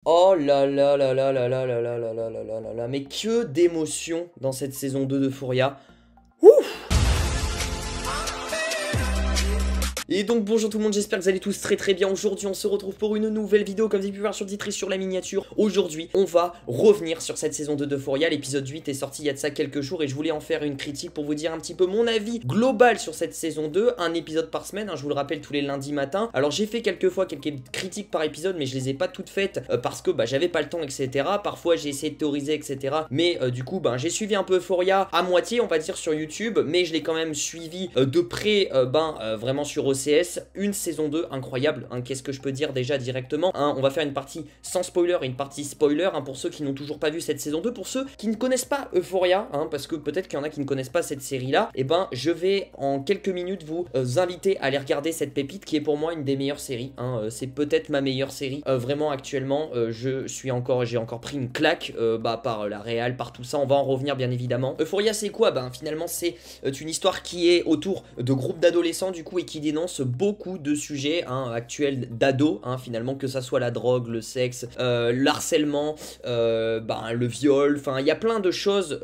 Oh là là là là là là là là là là là là là là, mais que d'émotions dans cette saison 2 de Furia. Et donc bonjour tout le monde, j'espère que vous allez tous très très bien. Aujourd'hui on se retrouve pour une nouvelle vidéo, comme vous avez pu voir sur le titre et sur la miniature. Aujourd'hui on va revenir sur cette saison 2 de Furia. L'épisode 8 est sorti il y a de ça quelques jours et je voulais en faire une critique pour vous dire un petit peu mon avis global sur cette saison 2. Un épisode par semaine, je vous le rappelle, tous les lundis matin. Alors j'ai fait quelques fois quelques critiques par épisode, mais je les ai pas toutes faites parce que j'avais pas le temps, etc. Parfois j'ai essayé de théoriser, etc. Mais du coup j'ai suivi un peu Furia à moitié, on va dire, sur YouTube, mais je l'ai quand même suivi de près vraiment sur OCS. Une saison 2 incroyable, qu'est-ce que je peux dire déjà directement, on va faire une partie sans spoiler et une partie spoiler, pour ceux qui n'ont toujours pas vu cette saison 2, pour ceux qui ne connaissent pas Euphoria, parce que peut-être qu'il y en a qui ne connaissent pas cette série là, et je vais en quelques minutes vous inviter à aller regarder cette pépite qui est pour moi une des meilleures séries, c'est peut-être ma meilleure série, vraiment actuellement, j'ai encore pris une claque par la réal, par tout ça, on va en revenir bien évidemment. Euphoria c'est quoi? Finalement c'est une histoire qui est autour de groupes d'adolescents du coup et qui dénonce beaucoup de sujets actuels d'ados, finalement, que ça soit la drogue, le sexe, le harcèlement, le viol, enfin il y a plein de choses,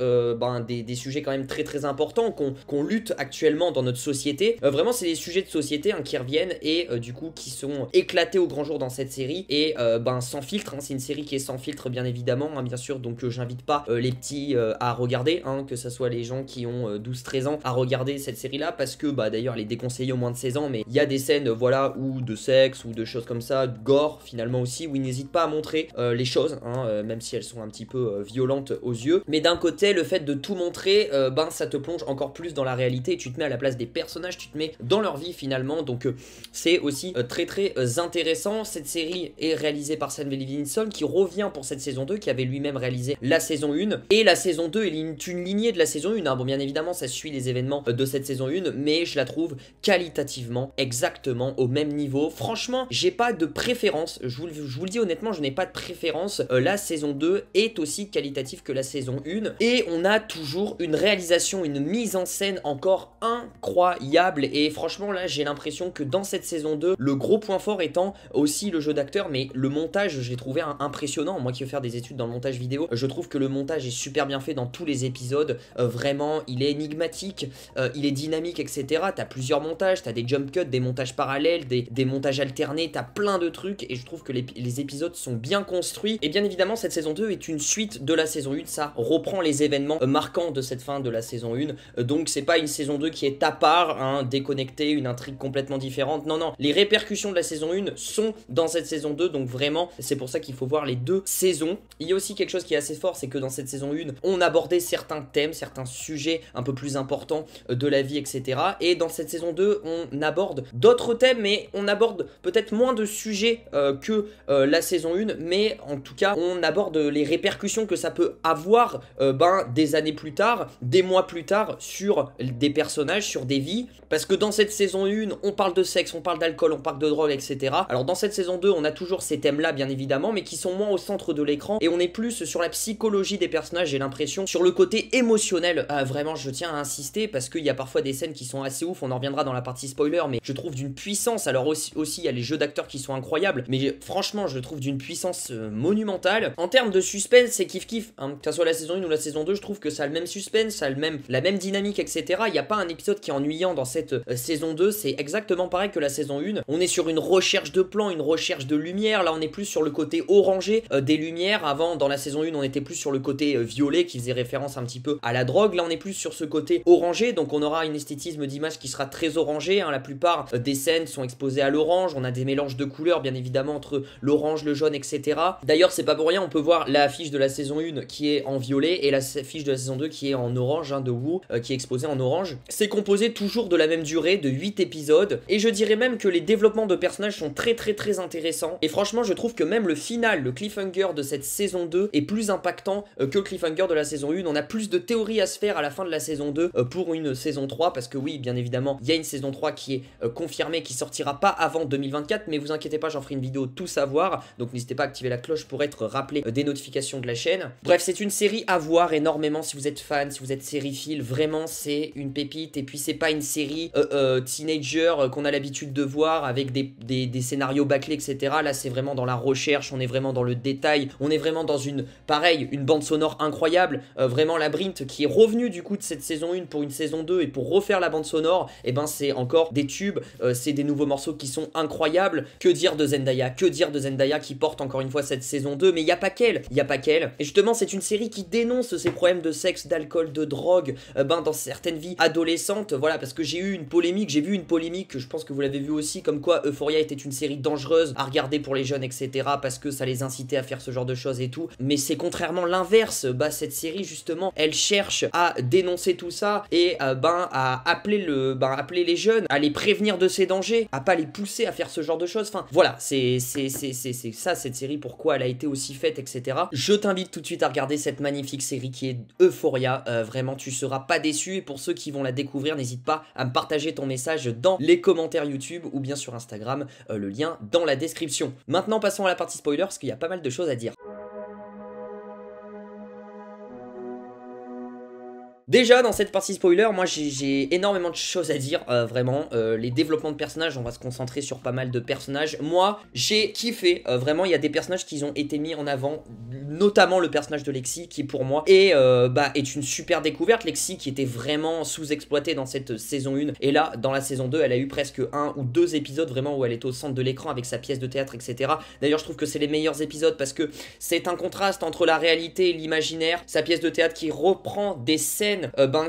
des sujets quand même très très importants qu'on lutte actuellement dans notre société. Vraiment c'est des sujets de société qui reviennent et du coup qui sont éclatés au grand jour dans cette série et sans filtre, c'est une série qui est sans filtre bien évidemment, bien sûr, donc j'invite pas les petits à regarder, que ce soit les gens qui ont 12-13 ans à regarder cette série là, parce que d'ailleurs les déconseiller au moins de 16 ans, mais il y a des scènes ou de sexe ou de choses comme ça, de gore finalement aussi, où ils n'hésitent pas à montrer les choses, même si elles sont un petit peu violentes aux yeux. Mais d'un côté, le fait de tout montrer, ça te plonge encore plus dans la réalité et tu te mets à la place des personnages, tu te mets dans leur vie finalement, donc c'est aussi très très intéressant. Cette série est réalisée par Sam Levinson qui revient pour cette saison 2, qui avait lui-même réalisé la saison 1, et la saison 2 est une lignée de la saison 1, bon bien évidemment ça suit les événements de cette saison 1, mais je la trouve qualitativement exactement au même niveau. Franchement, j'ai pas de préférence, je vous le dis honnêtement, je n'ai pas de préférence. La saison 2 est aussi qualitative que la saison 1 et on a toujours une réalisation, une mise en scène encore incroyable, et franchement là j'ai l'impression que dans cette saison 2, le gros point fort étant aussi le jeu d'acteur, mais le montage je l'ai trouvé impressionnant. Moi qui veux faire des études dans le montage vidéo, je trouve que le montage est super bien fait dans tous les épisodes, vraiment il est énigmatique, il est dynamique, etc. T'as plusieurs montages, t'as des jump cuts, des montages parallèles, des montages alternés, t'as plein de trucs, et je trouve que les épisodes sont bien construits. Et bien évidemment cette saison 2 est une suite de la saison 1, ça reprend les événements marquants de cette fin de la saison 1, donc c'est pas une saison 2 qui est à part, déconnectée, une intrigue complètement différente, non, les répercussions de la saison 1 sont dans cette saison 2, donc vraiment c'est pour ça qu'il faut voir les deux saisons. Il y a aussi quelque chose qui est assez fort, c'est que dans cette saison 1 on abordait certains thèmes, certains sujets un peu plus importants de la vie, etc. Et dans cette saison 2 on aborde d'autres thèmes, mais on aborde peut-être moins de sujets que la saison 1, mais en tout cas on aborde les répercussions que ça peut avoir des années plus tard, des mois plus tard, sur des personnages, sur des vies, parce que dans cette saison 1 on parle de sexe, on parle d'alcool, on parle de drogue, etc. Alors dans cette saison 2 on a toujours ces thèmes là bien évidemment, mais qui sont moins au centre de l'écran et on est plus sur la psychologie des personnages, j'ai l'impression, sur le côté émotionnel. Vraiment je tiens à insister parce qu'il y a parfois des scènes qui sont assez ouf, on en reviendra dans la partie spoiler, mais je trouve d'une puissance. Alors aussi il y a les jeux d'acteurs qui sont incroyables, mais franchement je trouve d'une puissance monumentale. En termes de suspense c'est kiff kiff, que ça soit la saison 1 ou la saison 2, je trouve que ça a le même suspense, ça a la même dynamique, etc. Il n'y a pas un épisode qui est ennuyant dans cette saison 2, c'est exactement pareil que la saison 1. On est sur une recherche de plan, une recherche de lumière, là on est plus sur le côté orangé des lumières. Avant dans la saison 1 on était plus sur le côté violet qui faisait référence un petit peu à la drogue, là on est plus sur ce côté orangé, donc on aura une esthétisme d'image qui sera très orangé, la plupart des scènes sont exposées à l'orange, on a des mélanges de couleurs bien évidemment entre l'orange, le jaune, etc. D'ailleurs c'est pas pour rien, on peut voir l'affiche de la saison 1 qui est en violet et l'affiche de la saison 2 qui est en orange, de Wu, qui est exposée en orange. C'est composé toujours de la même durée, de 8 épisodes, et je dirais même que les développements de personnages sont très très très intéressants, et franchement je trouve que même le final, le cliffhanger de cette saison 2 est plus impactant que le cliffhanger de la saison 1. On a plus de théories à se faire à la fin de la saison 2 pour une saison 3, parce que oui bien évidemment il y a une saison 3 qui est confirmé qu'il sortira pas avant 2024, mais vous inquiétez pas, j'en ferai une vidéo tout savoir, donc n'hésitez pas à activer la cloche pour être rappelé des notifications de la chaîne. Bref, c'est une série à voir énormément si vous êtes fan, si vous êtes sériephile, vraiment c'est une pépite, et puis c'est pas une série teenager qu'on a l'habitude de voir avec des scénarios bâclés, etc. Là c'est vraiment dans la recherche, on est vraiment dans le détail, on est vraiment dans une bande sonore incroyable, vraiment Labyrinthe qui est revenu du coup de cette saison 1 pour une saison 2 et pour refaire la bande sonore, et ben c'est encore des tubes, c'est des nouveaux morceaux qui sont incroyables. Que dire de Zendaya, qui porte encore une fois cette saison 2, mais il n'y a pas qu'elle, et justement c'est une série qui dénonce ces problèmes de sexe, d'alcool, de drogue, dans certaines vies adolescentes, voilà, parce que j'ai vu une polémique, je pense que vous l'avez vu aussi, comme quoi Euphoria était une série dangereuse à regarder pour les jeunes, etc., parce que ça les incitait à faire ce genre de choses et tout, mais c'est contrairement l'inverse, cette série justement, elle cherche à dénoncer tout ça, et à appeler les jeunes, à les prévenir de ces dangers, à pas les pousser à faire ce genre de choses, enfin, voilà, c'est ça cette série, pourquoi elle a été aussi faite, etc. Je t'invite tout de suite à regarder cette magnifique série qui est Euphoria, vraiment tu seras pas déçu, et pour ceux qui vont la découvrir, n'hésite pas à me partager ton message dans les commentaires YouTube ou bien sur Instagram, le lien dans la description. Maintenant passons à la partie spoiler parce qu'il y a pas mal de choses à dire. Déjà dans cette partie spoiler, moi j'ai énormément de choses à dire, vraiment, les développements de personnages, on va se concentrer sur pas mal de personnages. Moi j'ai kiffé, vraiment il y a des personnages qui ont été mis en avant, notamment le personnage de Lexi qui pour moi est une super découverte. Lexi qui était vraiment sous-exploitée dans cette saison 1, et là dans la saison 2 elle a eu presque 1 ou 2 épisodes vraiment où elle est au centre de l'écran avec sa pièce de théâtre, etc. D'ailleurs je trouve que c'est les meilleurs épisodes parce que c'est un contraste entre la réalité et l'imaginaire, sa pièce de théâtre qui reprend des scènes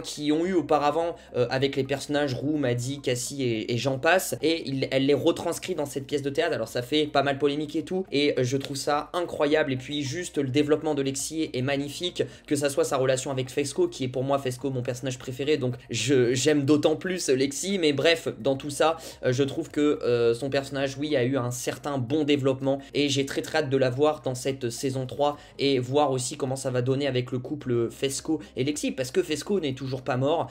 qui ont eu auparavant avec les personnages Rue, Maddie, Cassie et j'en passe, et elle les retranscrit dans cette pièce de théâtre. Alors ça fait pas mal polémique et tout, et je trouve ça incroyable. Et puis juste le développement de Lexi est magnifique, que ça soit sa relation avec Fesco, qui est pour moi Fesco mon personnage préféré, donc j'aime d'autant plus Lexi, mais bref, dans tout ça je trouve que son personnage, oui, a eu un certain bon développement, et j'ai très hâte de la voir dans cette saison 3 et voir aussi comment ça va donner avec le couple Fesco et Lexi, parce que Fesco n'est toujours pas mort.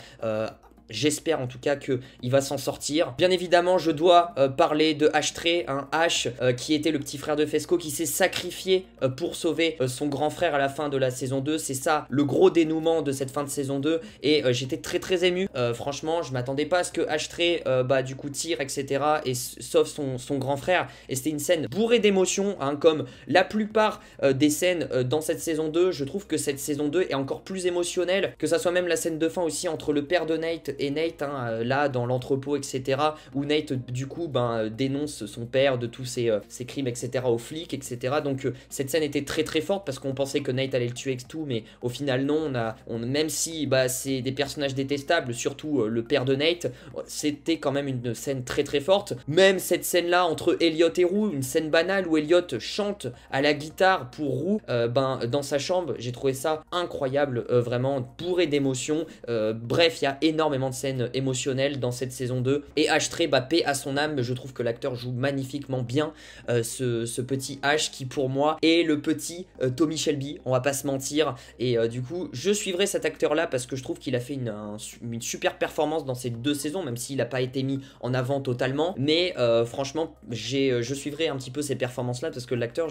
J'espère en tout cas qu'il va s'en sortir. Bien évidemment, je dois parler de Ashtray, Ash, qui était le petit frère de Fesco, qui s'est sacrifié pour sauver son grand frère à la fin de la saison 2. C'est ça le gros dénouement de cette fin de saison 2. Et j'étais très ému. Franchement, je m'attendais pas à ce que Ashtray du coup tire, etc. et sauve son grand frère. Et c'était une scène bourrée d'émotions, comme la plupart des scènes dans cette saison 2. Je trouve que cette saison 2 est encore plus émotionnelle, que ça soit même la scène de fin aussi entre le père de Nate et Nate, là dans l'entrepôt, etc., où Nate du coup dénonce son père de tous ses crimes, etc., aux flics, etc. Donc cette scène était très forte parce qu'on pensait que Nate allait le tuer et tout, mais au final non, même si c'est des personnages détestables, surtout le père de Nate, c'était quand même une scène très forte. Même cette scène là entre Elliot et Rue, une scène banale où Elliot chante à la guitare pour Rue dans sa chambre, j'ai trouvé ça incroyable, vraiment bourré d'émotions. Bref, il y a énormément de scènes émotionnelles dans cette saison 2, et Ashtray, paix à son âme, je trouve que l'acteur joue magnifiquement bien ce petit Ash qui pour moi est le petit Tommy Shelby, on va pas se mentir, et du coup je suivrai cet acteur là parce que je trouve qu'il a fait une super performance dans ces 2 saisons, même s'il n'a pas été mis en avant totalement, mais franchement je suivrai un petit peu ces performances là parce que l'acteur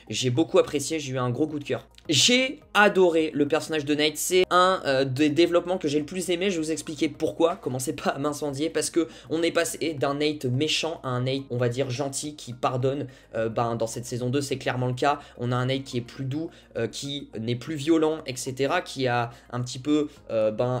j'ai beaucoup apprécié, j'ai eu un gros coup de cœur. J'ai adoré le personnage de Nate, c'est un des développements que j'ai le plus aimé. Je vais vous expliquer pourquoi, commencez pas à m'incendier, parce que on est passé d'un Nate méchant à un Nate, on va dire gentil, qui pardonne. Dans cette saison 2 c'est clairement le cas. On a un Nate qui est plus doux, qui n'est plus violent, etc., qui a un petit peu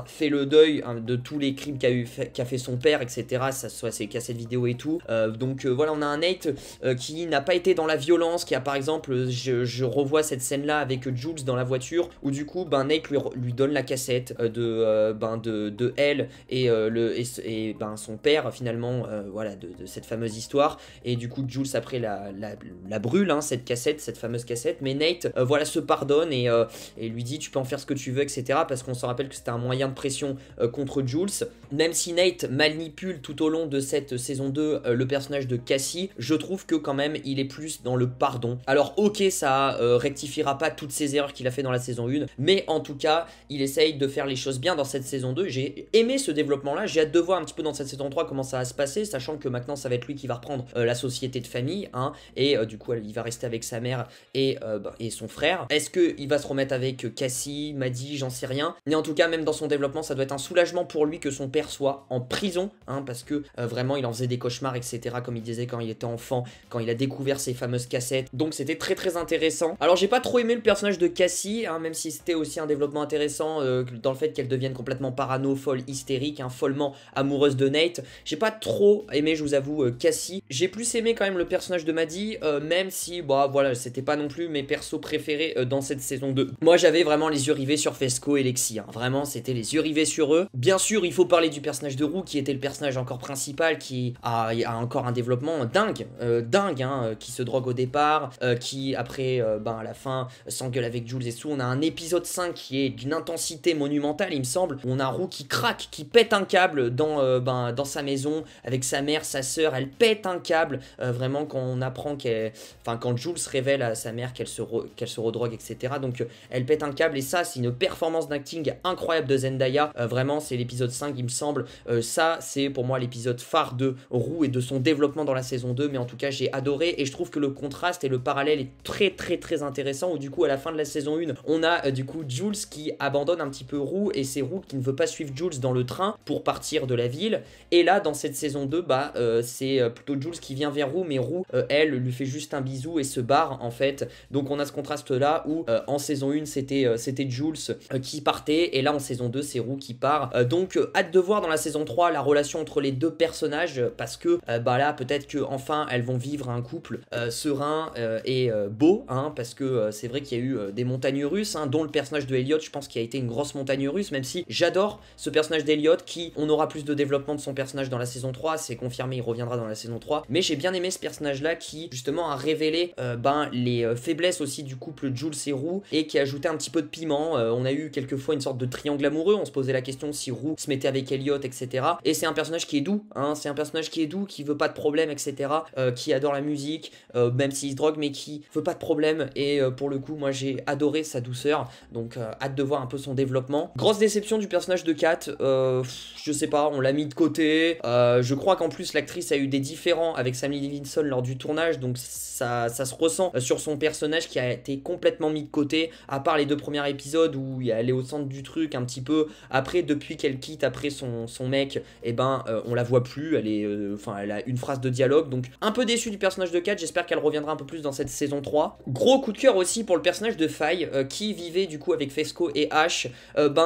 fait le deuil de tous les crimes qu'a fait son père, etc., ça soit ses cassettes vidéo et tout. Donc voilà, on a un Nate qui n'a pas été dans la violence, qui a par exemple, je revois cette scène là avec Jules dans la voiture, où du coup Nate lui donne la cassette de elle et son père finalement, voilà, de cette fameuse histoire, et du coup Jules après la brûle, cette cassette, cette fameuse cassette, mais Nate voilà, se pardonne et lui dit tu peux en faire ce que tu veux, etc., parce qu'on se rappelle que c'était un moyen de pression contre Jules. Même si Nate manipule tout au long de cette saison 2 le personnage de Cassie, je trouve que quand même il est plus dans le pardon. Alors ok, ça rectifiera pas toutes ces erreurs qu'il a fait dans la saison 1, mais en tout cas il essaye de faire les choses bien dans cette saison 2. J'ai aimé ce développement-là. J'ai hâte de voir un petit peu dans cette saison 3 comment ça va se passer, sachant que maintenant ça va être lui qui va reprendre la société de famille, hein, et du coup il va rester avec sa mère et son frère. Est-ce qu'il va se remettre avec Cassie, Maddie, j'en sais rien. Mais en tout cas, même dans son développement, ça doit être un soulagement pour lui que son père soit en prison, hein, parce que vraiment il en faisait des cauchemars, etc. Comme il disait quand il était enfant, quand il a découvert ces fameuses cassettes. Donc c'était très très intéressant. Alors j'ai pas trop aimé le personnage de Cassie, hein, même si c'était aussi un développement intéressant dans le fait qu'elle devienne complètement parano, folle, hystérique, hein, follement amoureuse de Nate. J'ai pas trop aimé, je vous avoue, Cassie. J'ai plus aimé quand même le personnage de Maddie, même si, bah voilà, c'était pas non plus mes persos préférés dans cette saison 2. Moi j'avais vraiment les yeux rivés sur Fesco et Lexi, hein. Vraiment c'était les yeux rivés sur eux. Bien sûr il faut parler du personnage de Roux qui était le personnage encore principal, qui a encore un développement dingue, hein, qui se drogue au départ, qui après à la fin s'engueule avec Jules et tout. On a un épisode 5 qui est d'une intensité monumentale il me semble, où on a Roux qui craque, qui pète un câble dans sa maison avec sa mère, sa sœur, elle pète un câble, vraiment quand on apprend quand Jules révèle à sa mère qu'elle se redrogue, etc. Donc elle pète un câble, et ça c'est une performance d'acting incroyable de Zendaya, vraiment c'est l'épisode 5 il me semble, ça c'est pour moi l'épisode phare de Roux et de son développement dans la saison 2, mais en tout cas j'ai adoré, et je trouve que le contraste et le parallèle est très très très intéressant, où du coup à la fin de la saison 1 on a du coup Jules qui abandonne un petit peu Roux, et c'est Roux qui ne veut pas suivre Jules dans le train pour partir de la ville, et là dans cette saison 2 c'est plutôt Jules qui vient vers Roux, mais Roux elle lui fait juste un bisou et se barre en fait. Donc on a ce contraste là où en saison 1 c'était Jules qui partait, et là en saison 2 c'est Roux qui part. Donc hâte de voir dans la saison 3 la relation entre les deux personnages, parce que là peut-être que enfin elles vont vivre un couple serein et beau, hein, parce que c'est vrai qu'il y a eu des montagnes russes, hein, dont le personnage de Elliot, je pense qu'il a été une grosse montagne russe, même si j'adore ce personnage d'Elliot, qui on aura plus de développement de son personnage dans la saison 3, c'est confirmé, il reviendra dans la saison 3, mais j'ai bien aimé ce personnage là qui justement a révélé les faiblesses aussi du couple Jules et Roux, et qui a ajouté un petit peu de piment. On a eu quelquefois une sorte de triangle amoureux, on se posait la question si Roux se mettait avec Elliot, etc. Et c'est un personnage qui est doux, hein, c'est un personnage qui est doux, qui veut pas de problème, etc. Qui adore la musique, même s'il se drogue, mais qui veut pas de problème, et pour le coup moi j'ai adoré sa douceur, donc hâte de voir un peu son développement. Grosse déception du personnage de Kat, je sais pas, on l'a mis de côté, je crois qu'en plus l'actrice a eu des différends avec Sam Levinson lors du tournage, donc ça se ressent sur son personnage qui a été complètement mis de côté, à part les 2 premiers épisodes où elle est au centre du truc un petit peu. Après, depuis qu'elle quitte après son mec, on la voit plus, elle a une phrase de dialogue, donc un peu déçu du personnage de Kat, j'espère qu'elle reviendra un peu plus dans cette saison 3. Gros coup de cœur aussi pour le personnage de Faye, qui vivait du coup avec Fesco et Ash.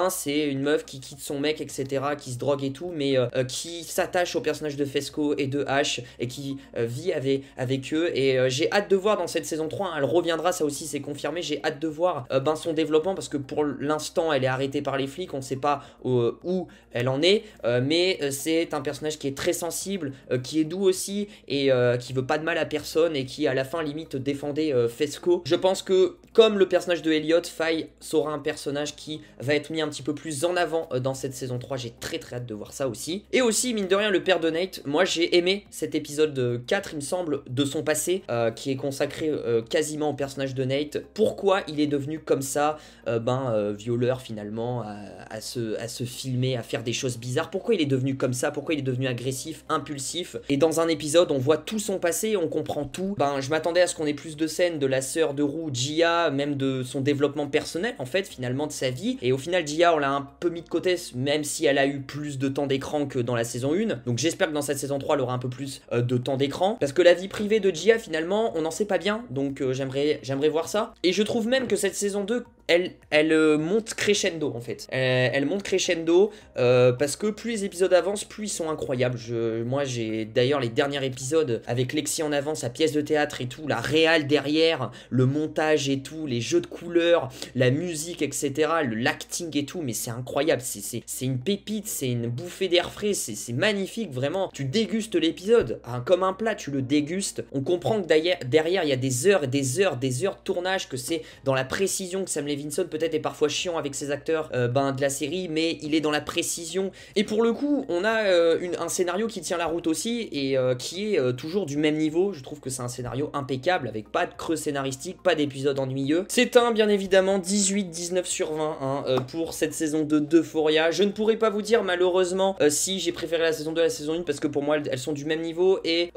C'est une meuf qui quitte son mec, etc., qui se drogue et tout, mais qui s'attache au personnage de Fesco et de Ash, et qui vit avec eux, et j'ai hâte de voir dans cette saison 3, hein, elle reviendra, ça aussi c'est confirmé, j'ai hâte de voir son développement, parce que pour l'instant elle est arrêtée par les flics, on ne sait pas où elle en est, mais c'est un personnage qui est très sensible, qui est doux aussi, et qui veut pas de mal à personne, et qui à la fin limite défendait Fesco. Je pense que comme le personnage de Elliot, Faye sera un personnage qui va être mis un petit peu plus en avant dans cette saison 3, j'ai très très hâte de voir ça aussi. Et aussi mine de rien le père de Nate, moi j'ai aimé cet épisode 4 il me semble, de son passé, qui est consacré quasiment au personnage de Nate. Pourquoi il est devenu comme ça, violeur finalement, à se filmer, à faire des choses bizarres. Pourquoi il est devenu comme ça, pourquoi il est devenu agressif, impulsif. Et dans un épisode on voit tout son passé, on comprend tout. Je m'attendais à ce qu'on ait plus de scènes de la sœur de Roux, Gia, même de son développement personnel en fait, finalement de sa vie. Et au final Gia on l'a un peu mis de côté, même si elle a eu plus de temps d'écran que dans la saison 1. Donc j'espère que dans cette saison 3 elle aura un peu plus de temps d'écran, parce que la vie privée de Gia finalement on n'en sait pas bien, donc j'aimerais voir ça. Et je trouve même que cette saison 2 elle monte crescendo en fait. Elle monte crescendo parce que plus les épisodes avancent, plus ils sont incroyables. Moi j'ai d'ailleurs les derniers épisodes avec Lexi en avance, sa pièce de théâtre et tout, la réal derrière, le montage et tout, les jeux de couleurs, la musique, etc., l'acting et tout, mais c'est incroyable, c'est une pépite, c'est une bouffée d'air frais, c'est magnifique, vraiment. Tu dégustes l'épisode, hein, comme un plat, tu le dégustes. On comprend que derrière il y a des heures et des heures de tournage, que c'est dans la précision que Sam Levinson peut-être est parfois chiant avec ses acteurs de la série, mais il est dans la précision. Et pour le coup, on a un scénario qui tient la route aussi et qui est toujours du même niveau. Je trouve que c'est un scénario impeccable avec pas de creux scénaristique, pas d'épisodes ennuyeux. C'est un bien évidemment 18-19 sur 20 pour cette saison de Euphoria. Je ne pourrais pas vous dire malheureusement si j'ai préféré la saison 2 à la saison 1 parce que pour moi elles sont du même niveau et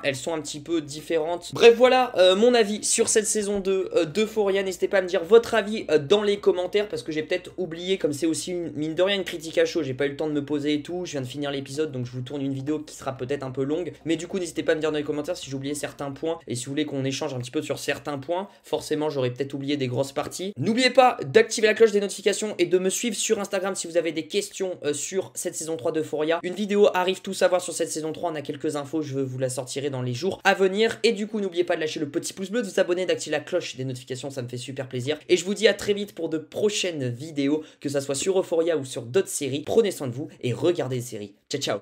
elles sont un petit peu différentes. Bref voilà mon avis sur cette saison 2 d'Euphoria. N'hésitez pas à me dire votre avis dans les commentaires parce que j'ai peut-être oublié, comme c'est aussi mine de rien une critique à chaud, j'ai pas eu le temps de me poser et tout, je viens de finir l'épisode donc je vous tourne une vidéo qui sera peut-être un peu longue, mais du coup n'hésitez pas à me dire dans les commentaires si j'ai oublié certains points et si vous voulez qu'on échange un petit peu sur certains points. Forcément j'aurais peut-être oublié des grosses parties. N'oubliez pas d'activer la cloche des notifications et de me suivre sur Instagram si vous avez des questions sur cette saison 3 d'Euphoria. Une vidéo arrive tout savoir sur cette saison 3, on a quelques infos, je vous la sortirai dans les jours à venir. Et du coup n'oubliez pas de lâcher le petit pouce bleu, de vous abonner, d'activer la cloche des notifications, ça me fait super plaisir. Et je vous dis à très vite pour de prochaines vidéos, que ça soit sur Euphoria ou sur d'autres séries. Prenez soin de vous et regardez les séries. Ciao ciao.